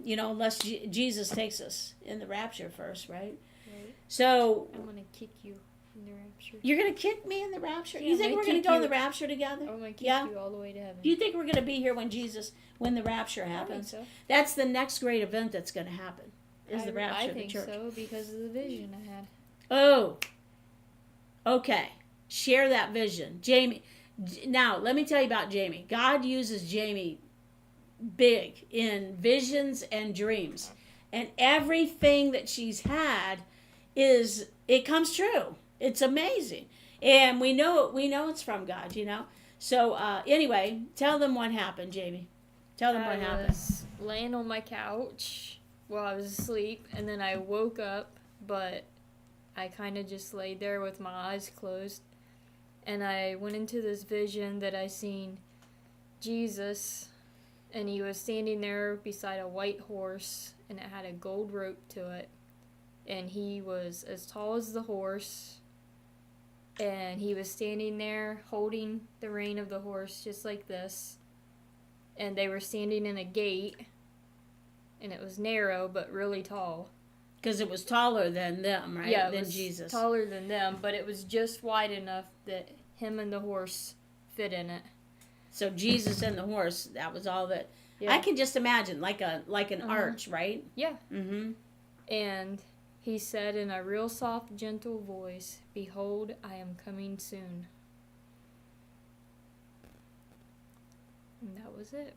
you know, unless Jesus takes us in the rapture first, right? Right. So I'm going to kick you in the rapture. You're going to kick me in the rapture? Yeah, You think we're going to go in the you. rapture together? I'm going to kick Yeah? you all the way to heaven. Do you think we're going to be here when the rapture I think happens? so. That's the next great event that's going to happen, is the rapture I of the think church. so, because of the vision I had. Oh, okay. Share that vision. Jamie, now let me tell you about Jamie. God uses Jamie big in visions and dreams. And everything that she's had it comes true. It's amazing. And we know it's from God, you know. So anyway, tell them what happened, Jamie. Tell them what happened. I was laying on my couch while I was asleep, and then I woke up, but I kind of just laid there with my eyes closed, and I went into this vision that I seen Jesus, and he was standing there beside a white horse, and it had a gold rope to it, and he was as tall as the horse, and he was standing there holding the rein of the horse just like this, and they were standing in a gate, and it was narrow but really tall. Because it was taller than them, right? Yeah, it than was Jesus. taller than them, but it was just wide enough that him and the horse fit in it. So Jesus and the horse, that was all that. Yeah. I can just imagine, like an arch, right? Yeah. Mm-hmm. And he said in a real soft, gentle voice, "Behold, I am coming soon." And that was it.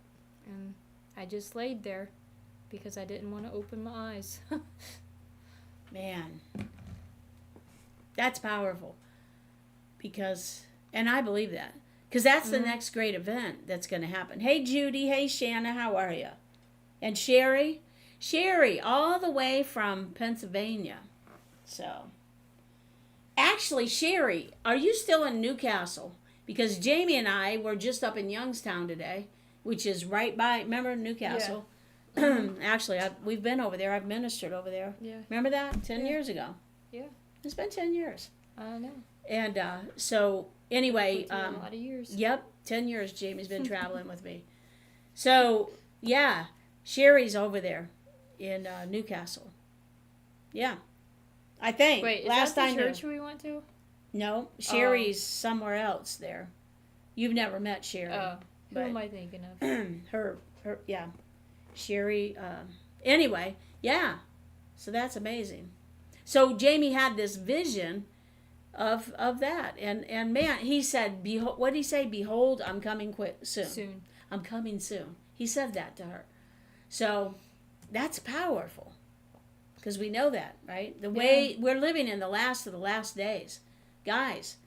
And I just laid there because I didn't want to open my eyes. Man, that's powerful. And I believe that. Because that's the next great event that's going to happen. Hey, Judy. Hey, Shanna. How are you? And Sherry. Sherry, all the way from Pennsylvania. So, actually, Sherry, are you still in Newcastle? Because Jamie and I were just up in Youngstown today, which is right by, remember Newcastle? Yeah. Actually, we've been over there. I've ministered over there. Yeah. Remember that? 10 years ago. Yeah. It's been 10 years. I know. And so, anyway. A lot of years. Yep, 10 years Jamie's been traveling with me. So, yeah, Sherry's over there in Newcastle. Yeah. I think. Wait, is last that time the church we went to? No, Sherry's somewhere else there. You've never met Sherry. Who am I thinking of? her, yeah. Sherry, anyway, yeah. So that's amazing. So Jamie had this vision of that. And man, he said, "Behold," what did he say? "Behold, I'm coming soon. I'm coming soon." He said that to her. So that's powerful. Because we know that, right? The way we're living in the last of the last days. Guys,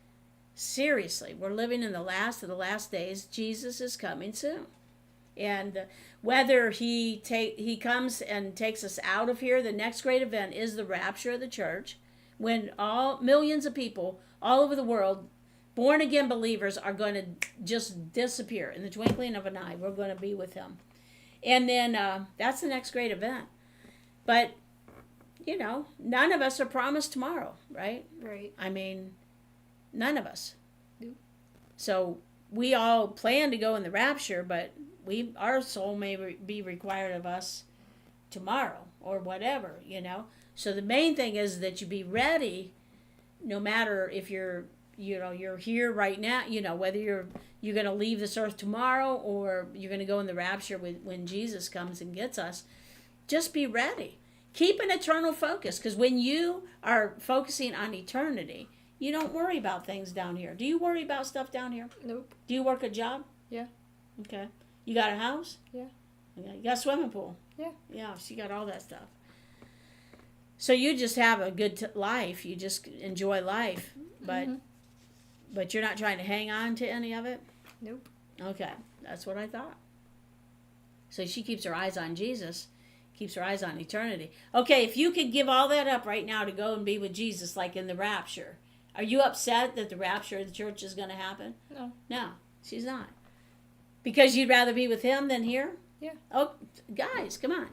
seriously, we're living in the last of the last days. Jesus is coming soon. And whether he comes and takes us out of here, the next great event is the rapture of the church. when all millions of people all over the world, born again believers, are going to just disappear in the twinkling of an eye. We're going to be with him. And then that's the next great event. But, you know, none of us are promised tomorrow, right? Right. I mean, none of us. Nope. So we all plan to go in the rapture, but our soul may be required of us tomorrow or whatever, you know. So the main thing is that you be ready, no matter if you're here right now, you know, whether you're going to leave this earth tomorrow or you're going to go in the rapture when Jesus comes and gets us. Just be ready. Keep an eternal focus, because when you are focusing on eternity, you don't worry about things down here. Do you worry about stuff down here? Nope. Do you work a job? Yeah. Okay. You got a house? Yeah. Okay. You got a swimming pool? Yeah. Yeah, she got all that stuff. So you just have a good life. You just enjoy life, but but you're not trying to hang on to any of it? Nope. Okay, that's what I thought. So she keeps her eyes on Jesus, keeps her eyes on eternity. Okay, if you could give all that up right now to go and be with Jesus, like in the rapture, are you upset that the rapture of the church is going to happen? No. No, she's not. Because you'd rather be with him than here? Yeah. Oh, guys, come on.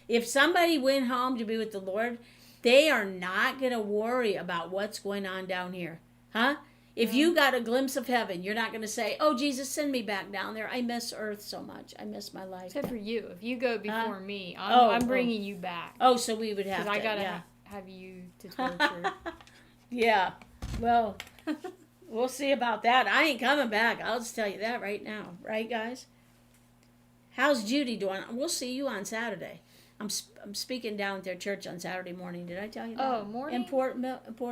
If somebody went home to be with the Lord, they are not going to worry about what's going on down here. Huh? If you got a glimpse of heaven, you're not going to say, oh, Jesus, send me back down there. I miss earth so much. I miss my life. Except for you. If you go before me, I'm bringing you back. Oh, so we would have to. Because I got to have you to torture. Yeah. Well, we'll see about that. I ain't coming back. I'll just tell you that right now. Right, guys? How's Judy doing? We'll see you on Saturday. I'm speaking down at their church on Saturday morning. Did I tell you that? Oh, morning? In Port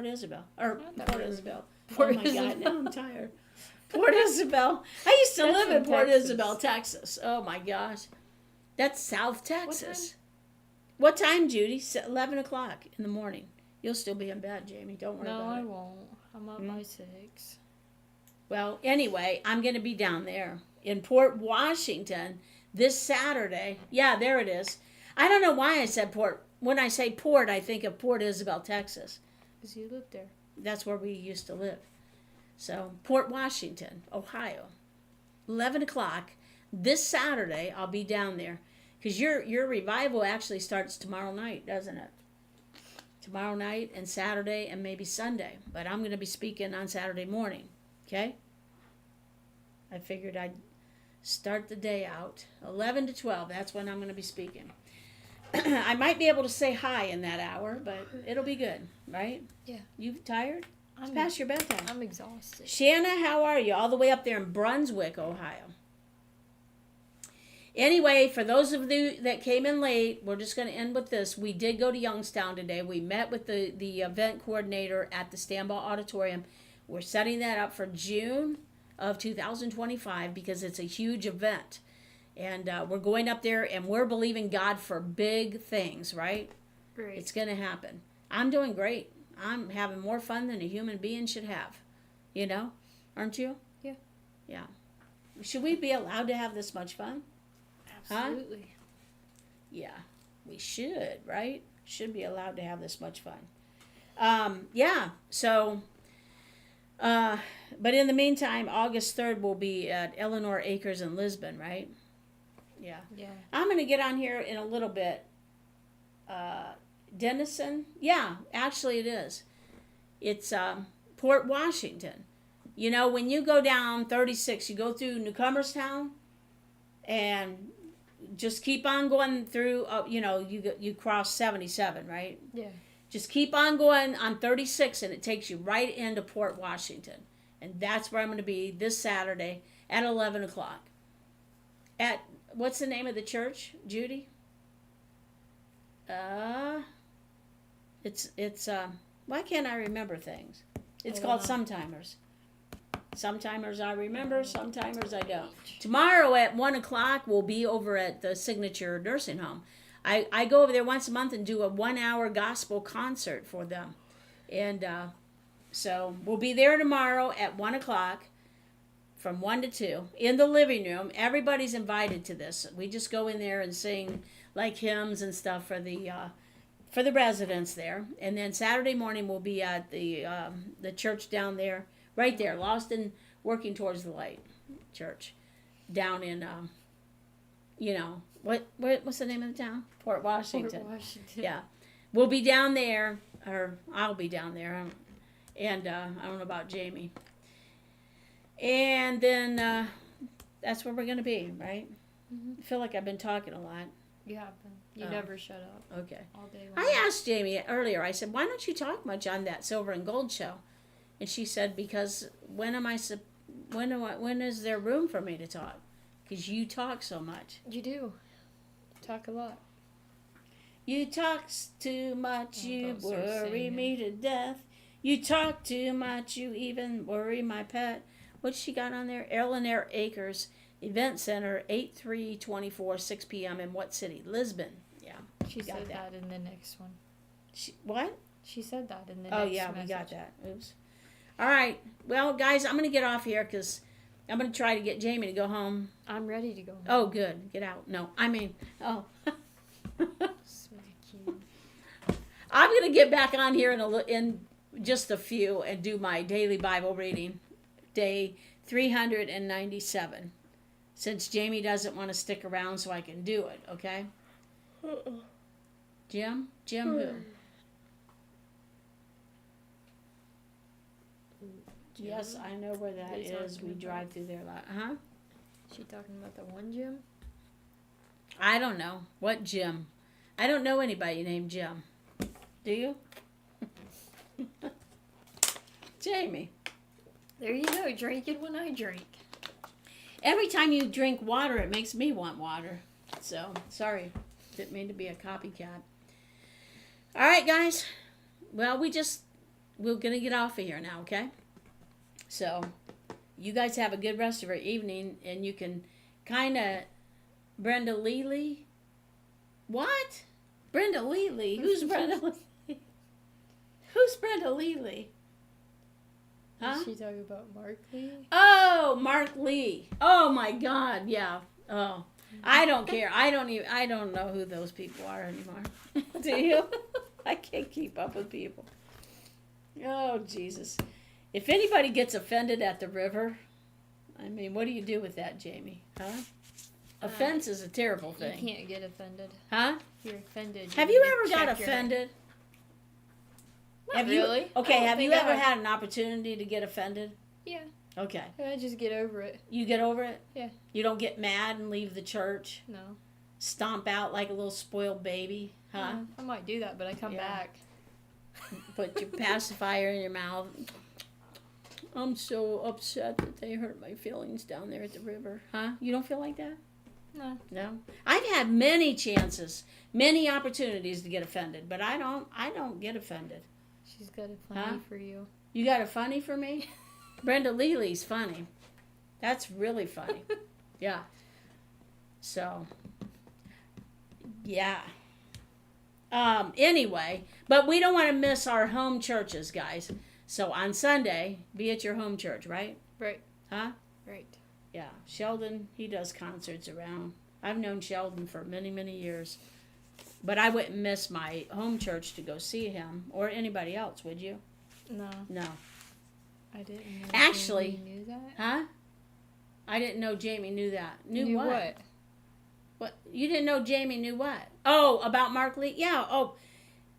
Isabel. Or Port Isabel. Port oh, my Isabel. God. Now I'm tired. Port Isabel. I used to That's live in in Port Texas. Isabel, Texas. Oh, my gosh. That's South Texas. What time, Judy? 11 o'clock in the morning. You'll still be in bed, Jamie. Don't worry No, about I it. won't. I'm up by 6. Well, anyway, I'm going to be down there in Port Washington this Saturday. Yeah, there it is. I don't know why I said Port. When I say Port, I think of Port Isabel, Texas. Because you live there. That's where we used to live. So, Port Washington, Ohio. 11 o'clock this Saturday, I'll be down there. Because your revival actually starts tomorrow night, doesn't it? Tomorrow night and Saturday and maybe Sunday. But I'm going to be speaking on Saturday morning. Okay? I figured I'd start the day out. 11 to 12, that's when I'm going to be speaking. I might be able to say hi in that hour, but it'll be good, right? Yeah. You tired? It's past your bedtime. I'm exhausted. Shanna, how are you? All the way up there in Brunswick, Ohio. Anyway, for those of you that came in late, we're just going to end with this. We did go to Youngstown today. We met with the event coordinator at the Stambaugh Auditorium. We're setting that up for June of 2025 because it's a huge event. And we're going up there and we're believing God for big things, right? Great. It's going to happen. I'm doing great. I'm having more fun than a human being should have. You know? Aren't you? Yeah. Yeah. Should we be allowed to have this much fun? Absolutely. Yeah. We should, right? Should be allowed to have this much fun. Yeah. So, but in the meantime, August 3rd will be at Eleanor Acres in Lisbon, right? Yeah. Yeah. I'm going to get on here in a little bit. Denison? Yeah, actually it is. It's Port Washington. You know, when you go down 36, you go through Newcomerstown and just keep on going through, you know, you cross 77, right? Yeah. Just keep on going on 36 and it takes you right into Port Washington. And that's where I'm going to be this Saturday at 11 o'clock. At, what's the name of the church, Judy? It's why can't I remember things? It's called Sometimers. Sometimers I remember, sometimers I don't. Tomorrow at 1 o'clock we'll be over at the Signature Nursing Home. I go over there once a month and do a 1-hour gospel concert for them. And so we'll be there tomorrow at 1 o'clock from 1 to 2 in the living room. Everybody's invited to this. We just go in there and sing like hymns and stuff for the for the residents there, and then Saturday morning we'll be at the church down there, right there, Lost and Working Towards the Light church, down in what's the name of the town? Port Washington. Port Washington. Yeah, we'll be down there, or I'll be down there, and I don't know about Jamie. And then that's where we're gonna be, right? Mm-hmm. I feel like I've been talking a lot. You have been. You never shut up. Okay. All day long. I asked Jamie earlier, I said, why don't you talk much on that Silver and Gold show? And she said, because when is there room for me to talk? Because you talk so much. You do. Talk a lot. You talk too much, you don't start worry singing. me to death. You talk too much, you even worry my pet. What's she got on there? Air Acres Event Center, 8/3/24, 6 p.m. in what city? Lisbon. Yeah. She got said that. that in the next one. What? She said that in the Oh, next yeah, message. we got that. Oops. All right. Well, guys, I'm going to get off here because I'm going to try to get Jamie to go home. I'm ready to go home. Oh, good. Get out. No, I mean, oh. Smack you. I'm going to get back on here in just a few and do my daily Bible reading, day 397, since Jamie doesn't want to stick around so I can do it, okay? Jim? Jim who? Yes, I know where that They is. talking We about- drive through there a lot. Huh? She talking about the one gym? I don't know. What Jim? I don't know anybody named Jim. Do you? Jamie. There you go. Drink it when I drink. Every time you drink water, it makes me want water. So, sorry. Didn't mean to be a copycat. All right, guys. Well, we're going to get off of here now, okay? So, you guys have a good rest of your evening, and you can kind of... Brenda Lely? What? Brenda Lely? Who's Brenda Lely? Who's Brenda Lely? Huh? Is she talking about Mark Lee? Oh, Mark Lee. Oh my God, yeah. Oh, I don't care. I don't know who those people are anymore. Do you? I can't keep up with people. Oh, Jesus. If anybody gets offended at the river, I mean, what do you do with that, Jamie? Huh? Offense is a terrible thing. You can't get offended. Huh? If you're offended. Have need you to ever got check your heart. offended? Not Have really. You, okay, I don't have you think I ever have. had an opportunity to get offended? Yeah. Okay. I just get over it. You get over it? Yeah. You don't get mad and leave the church? No. Stomp out like a little spoiled baby? Huh? I might do that, but I come Yeah. back. Put your pacifier in your mouth. I'm so upset that they hurt my feelings down there at the river. Huh? You don't feel like that? No. No? I've had many chances, many opportunities to get offended, but I don't get offended. She's got a funny Huh? for you. You got a funny for me? Brenda Lely's funny. That's really funny. Yeah. So, yeah. Anyway, but we don't want to miss our home churches, guys. So on Sunday, be at your home church, right? Right. Huh? Right. Yeah. Sheldon, he does concerts around. I've known Sheldon for many, many years. But I wouldn't miss my home church to go see him or anybody else, would you? No. No. I didn't know. Actually- Jamie knew that. Huh? I didn't know Jamie knew that. Knew what? what? What? You didn't know Jamie knew what? Oh, about Mark Lee? Yeah. Oh,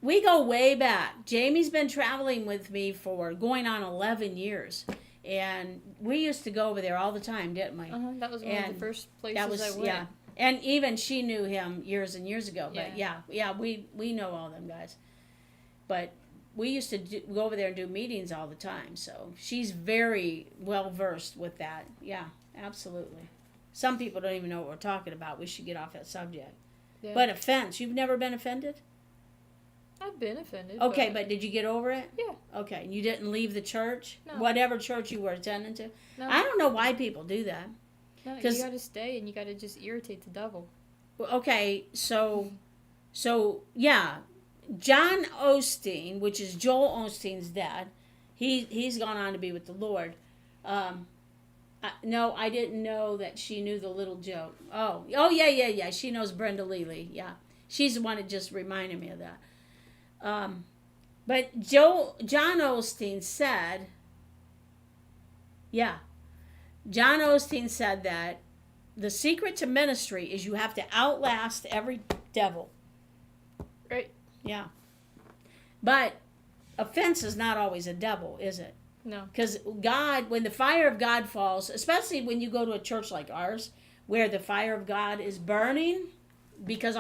we go way back. Jamie's been traveling with me for going on 11 years. And we used to go over there all the time, didn't we? That was one of And the first places That was, I went. yeah. And even she knew him years and years ago. But Yeah. we know all them guys. But we used to go over there and do meetings all the time. So she's very well versed with that. Yeah, absolutely. Some people don't even know what we're talking about. We should get off that subject. Yeah. But offense, you've never been offended? I've been offended. Okay, but did you get over it? Yeah. Okay, and you didn't leave the church? No. Whatever church you were attending to? No. I don't know why people do that. No, you 'cause- gotta stay and you gotta just irritate the devil. Well, okay, so yeah, John Osteen, which is Joel Osteen's dad, he's gone on to be with the Lord. No, I didn't know that she knew the little joke. Oh yeah. She knows Brenda Lely. Yeah, she's the one that just reminded me of that. But John Osteen said, yeah, John Osteen said that the secret to ministry is you have to outlast every devil. Right. Yeah. But offense is not always a devil, is it? No. Because God, when the fire of God falls, especially when you go to a church like ours, where the fire of God is burning, because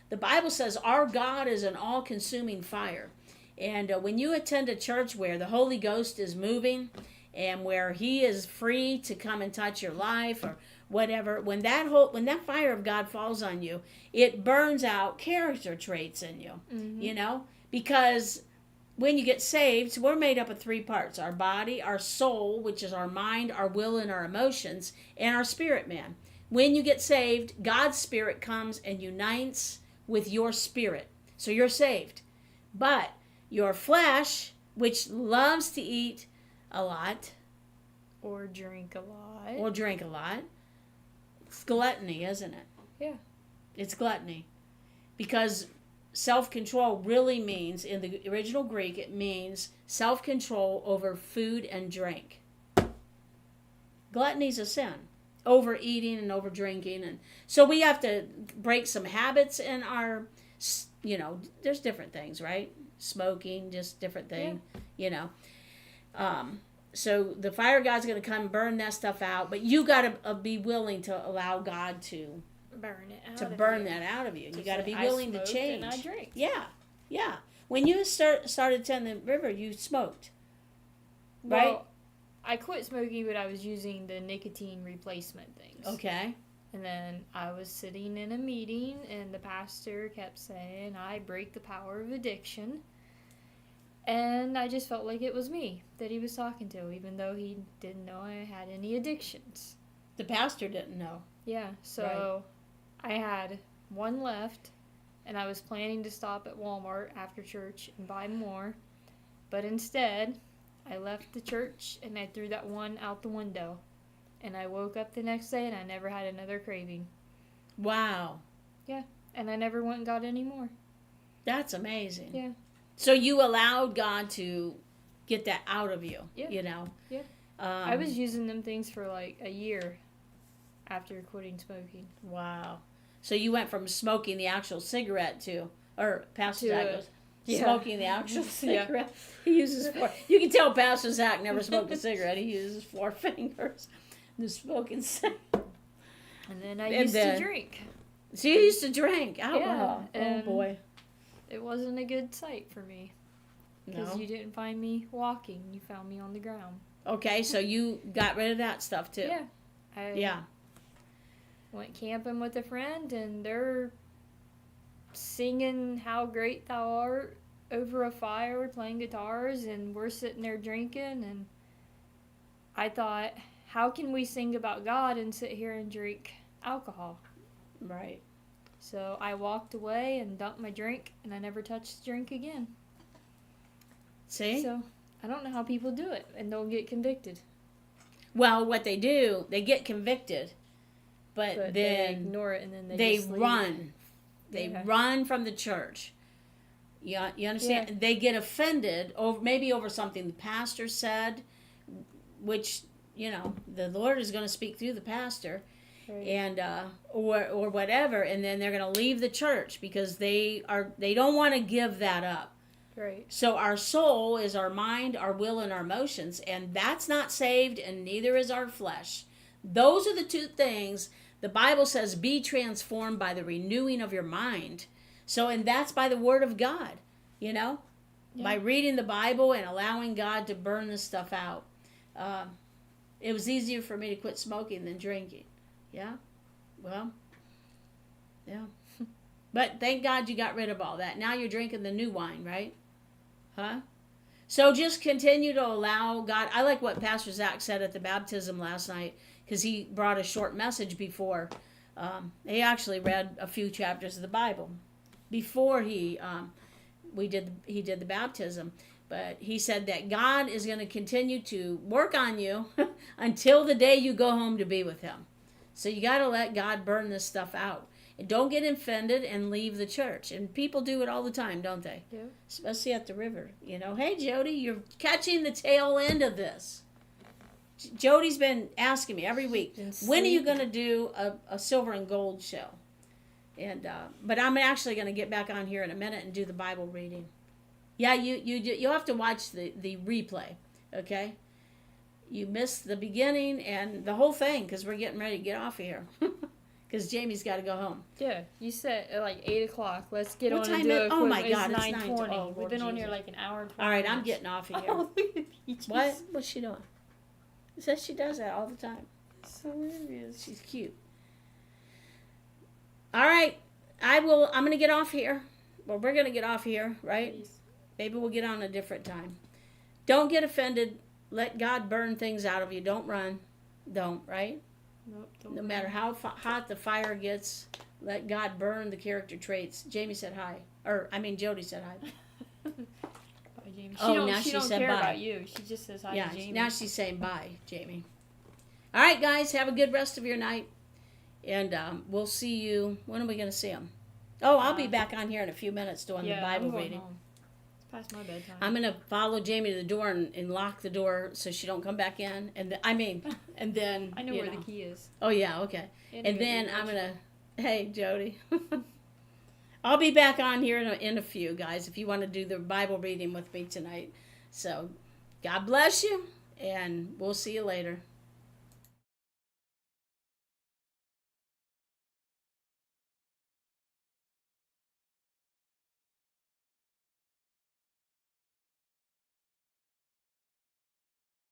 the Bible says our God is an all-consuming fire. And when you attend a church where the Holy Ghost is moving and where He is free to come and touch your life or whatever, when that fire of God falls on you, it burns out character traits in you. Mm-hmm. You know, because when you get saved, we're made up of three parts: our body, our soul, which is our mind, our will, and our emotions, and our spirit man. When you get saved, God's spirit comes and unites with your spirit. So you're saved. But your flesh, which loves to eat a lot, Or drink a lot. it's gluttony, isn't it? Yeah. It's gluttony. Because self-control really means, in the original Greek, it means self-control over food and drink. Gluttony's a sin. Overeating and over drinking. And so we have to break some habits in our, there's different things, right? Smoking, just different thing, So the fire of God's going to come and burn that stuff out, but you got to be willing to allow God to burn it out. that out of you. You got to be I willing to smoked change. And I drank. Yeah. When you started tending the river, you smoked, right? Well, I quit smoking, but I was using the nicotine replacement things. Okay. And then I was sitting in a meeting, and the pastor kept saying, I break the power of addiction. And I just felt like it was me that he was talking to, even though he didn't know I had any addictions. The pastor didn't know. Yeah, so I had one left, and I was planning to stop at Walmart after church and buy more. But instead, I left the church, and I threw that one out the window. And I woke up the next day, and I never had another craving. Wow. Yeah, and I never went and got any more. That's amazing. Yeah. So you allowed God to get that out of you, Yeah. Yeah. I was using them things for like a year after quitting smoking. Wow. So you went from smoking the actual cigarette or Pastor Zach goes, Yeah. smoking the actual cigarette. He uses four. You can tell Pastor Zach never smoked a cigarette. He uses 4 fingers. The smoking cigarette. And then I used to drink. So you used to drink alcohol. Yeah, oh boy. It wasn't a good sight for me. Because No. you didn't find me walking. You found me on the ground. Okay, so you got rid of that stuff too. Yeah. I went camping with a friend, and they're singing How Great Thou Art over a fire, playing guitars, and we're sitting there drinking, and I thought, how can we sing about God and sit here and drink alcohol? Right. So I walked away and dumped my drink, and I never touched the drink again. See? So I don't know how people do it and don't get convicted. Well, what they do, they get convicted, but They then ignore it, and then they just leave. run. They run from the church. You understand? Yeah. They get offended over something the pastor said, which, the Lord is going to speak through the pastor. Right. And or whatever, and then they're going to leave the church because they don't want to give that up. Right. So our soul is our mind, our will, and our emotions, and that's not saved, and neither is our flesh. Those are the two things the Bible says: be transformed by the renewing of your mind. So, and that's by the Word of God, by reading the Bible and allowing God to burn this stuff out. It was easier for me to quit smoking than drinking. Yeah? Well, yeah. But thank God you got rid of all that. Now you're drinking the new wine, right? Huh? So just continue to allow God. I like what Pastor Zach said at the baptism last night, because he brought a short message before. He actually read a few chapters of the Bible before he did the baptism. But he said that God is going to continue to work on you until the day you go home to be with Him. So you got to let God burn this stuff out. And don't get offended and leave the church. And people do it all the time, don't they? Yeah. Especially at the river. You know, hey, Jody, you're catching the tail end of this. Jody's been asking me every week, when are you going to do a silver and gold show? And but I'm actually going to get back on here in a minute and do the Bible reading. Yeah, you'll have to watch the replay, okay? You missed the beginning and the whole thing because we're getting ready to get off of here. Because Jamie's got to go home. Yeah, you said at like 8 o'clock. Let's get What on time and do is- it. oh my quick. God, It's it's 9:20. 9:20. Oh, We've Lord been on here Jesus. like an hour and 20 All right, I'm minutes. getting off of here. Oh, look at Peaches. What? What's she doing? She says she does that all the time. So hilarious. She's cute. All right, I'm going to get off here. Well, we're going to get off here, right? Please. Maybe we'll get on a different time. Don't get offended. Let God burn things out of you. Don't run. Don't, right? Nope, don't No run. matter how hot the fire gets, let God burn the character traits. Jamie said hi. Jody said hi. Bye, Jamie. Oh, now she she don't said care bye. about you. She just says hi Yeah, to Jamie. now she's saying bye, Jamie. All right, guys, have a good rest of your night. And we'll see you. When are we going to see them? Oh, I'll be back on here in a few minutes doing the Bible I'm going reading. home. It's past my bedtime. I'm going to follow Jamie to the door and lock the door so she don't come back in. And then I know you where the key is. Oh, yeah, okay. And Anyway, then I'm going to, hey, Jody. I'll be back on here in a few, guys, if you want to do the Bible reading with me tonight. So, God bless you, and we'll see you later.